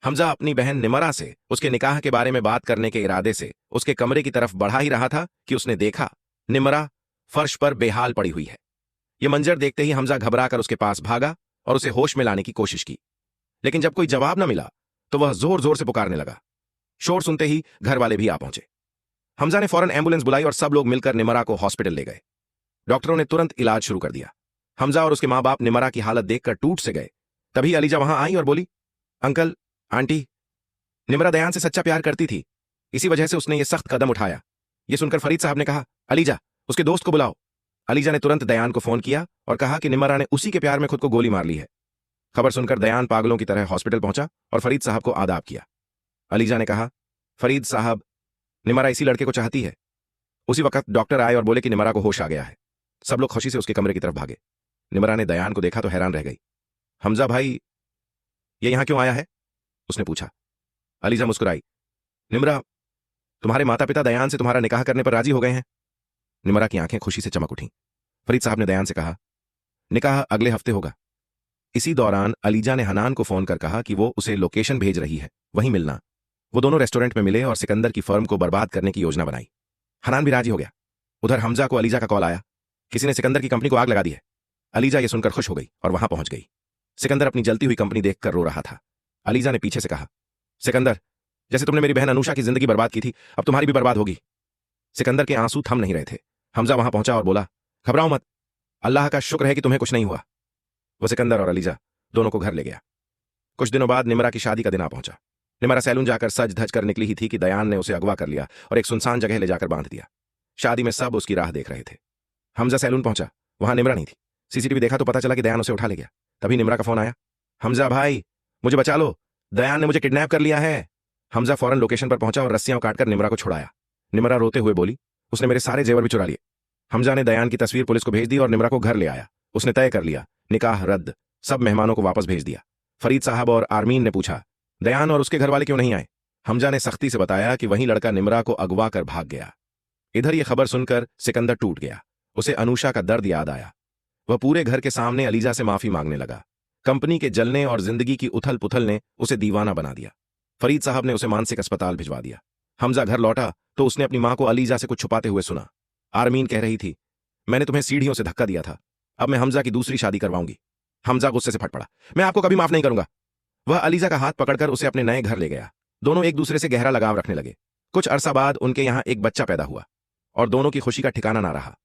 हमजा अपनी बहन निमरा से उसके निकाह के बारे में बात करने के इरादे से उसके कमरे की तरफ बढ़ा ही रहा था कि उसने देखा निमरा फर्श पर बेहाल पड़ी हुई है। यह मंजर देखते ही हमजा घबराकर उसके पास भागा और उसे होश में लाने की कोशिश की, लेकिन जब कोई जवाब न मिला तो वह जोर जोर से पुकारने लगा। शोर सुनते ही घर वाले भी आ पहुंचे। हमजा ने फौरन एम्बुलेंस बुलाई और सब लोग मिलकर निमरा को हॉस्पिटल ले गए। डॉक्टरों ने तुरंत इलाज शुरू कर दिया। हमजा और उसके मां बाप निमरा की हालत देखकर टूट से गए। तभी अलीजा वहां आई और बोली, अंकल, आंटी, निमरा दयान से सच्चा प्यार करती थी, इसी वजह से उसने ये सख्त कदम उठाया। यह सुनकर फरीद साहब ने कहा, अलीजा, उसके दोस्त को बुलाओ। अलीजा ने तुरंत दयान को फोन किया और कहा कि निमरा ने उसी के प्यार में खुद को गोली मार ली है। खबर सुनकर दयान पागलों की तरह हॉस्पिटल पहुंचा और फरीद साहब को आदाब किया। अलीजा ने कहा, फरीद साहब, निमरा इसी लड़के को चाहती है। उसी वक्त डॉक्टर आए और बोले कि निमरा को होश आ गया है। सब लोग खुशी से उसके कमरे की तरफ भागे। निमरा ने दयान को देखा तो हैरान रह गई। हमजा भाई, ये यहां क्यों आया है? उसने पूछा। अलीजा मुस्कुराई। निमरा, तुम्हारे माता पिता दयान से तुम्हारा निकाह करने पर राजी हो गए हैं। निमरा की आंखें खुशी से चमक उठीं। फरीद साहब ने दयान से कहा, निकाह अगले हफ्ते होगा। इसी दौरान अलीजा ने हनान को फोन कर कहा कि वो उसे लोकेशन भेज रही है, वहीं मिलना। वो दोनों रेस्टोरेंट में मिले और सिकंदर की फर्म को बर्बाद करने की योजना बनाई। हनान भी राजी हो गया। उधर हमजा को अलीजा का कॉल आया, किसी ने सिकंदर की कंपनी को आग लगा दी है। अलीजा ये सुनकर खुश हो गई और वहां पहुंच गई। सिकंदर अपनी जलती हुई कंपनी देखकर रो रहा था। अलीजा ने पीछे से कहा, सिकंदर, जैसे तुमने मेरी बहन अनुषा की जिंदगी बर्बाद की थी, अब तुम्हारी भी बर्बाद होगी। सिकंदर के आंसू थम नहीं रहे थे। हमजा वहां पहुंचा और बोला, घबराओ मत, अल्लाह का शुक्र है कि तुम्हें कुछ नहीं हुआ। वो सिकंदर और अलीजा दोनों को घर ले गया। कुछ दिनों बाद निमरा की शादी का दिन आ पहुंचा। निमरा सैलून जाकर सज धज कर निकली ही थी कि दयान ने उसे अगवा कर लिया और एक सुनसान जगह ले जाकर बांध दिया। शादी में सब उसकी राह देख रहे थे। हमजा सैलून पहुंचा, वहां निमरा नहीं थी। सीसीटीवी देखा तो पता चला कि दयान उसे उठा ले गया। तभी निमरा का फोन आया, हमजा भाई, मुझे बचा लो, दयान ने मुझे किडनैप कर लिया है। हमजा फौरन लोकेशन पर पहुंचा और रस्सियां काटकर निमरा को छुड़ाया। निमरा रोते हुए बोली, उसने मेरे सारे जेवर भी चुरा लिए। हमजा ने दयान की तस्वीर पुलिस को भेज दी और निमरा को घर ले आया। उसने तय कर लिया, निकाह रद्द। सब मेहमानों को वापस भेज दिया। फरीद साहब और आरमीन ने पूछा, दयान और उसके घर वाले क्यों नहीं आए? हमजा ने सख्ती से बताया कि वही लड़का निमरा को अगवा कर भाग गया। इधर यह खबर सुनकर सिकंदर टूट गया। उसे अनुषा का दर्द याद आया। वह पूरे घर के सामने अलीजा से माफी मांगने लगा। कंपनी के जलने और जिंदगी की उथल पुथल ने उसे दीवाना बना दिया। फरीद साहब ने उसे मानसिक अस्पताल भिजवा दिया। हमजा घर लौटा तो उसने अपनी मां को अलीजा से कुछ छुपाते हुए सुना। आरमीन कह रही थी, मैंने तुम्हें सीढ़ियों से धक्का दिया था, अब मैं हमजा की दूसरी शादी करवाऊंगी। हमजा गुस्से से फट पड़ा, मैं आपको कभी माफ नहीं करूंगा। वह अलीजा का हाथ पकड़कर उसे अपने नए घर ले गया। दोनों एक दूसरे से गहरा लगाव रखने लगे। कुछ अरसा बाद उनके यहां एक बच्चा पैदा हुआ और दोनों की खुशी का ठिकाना ना रहा।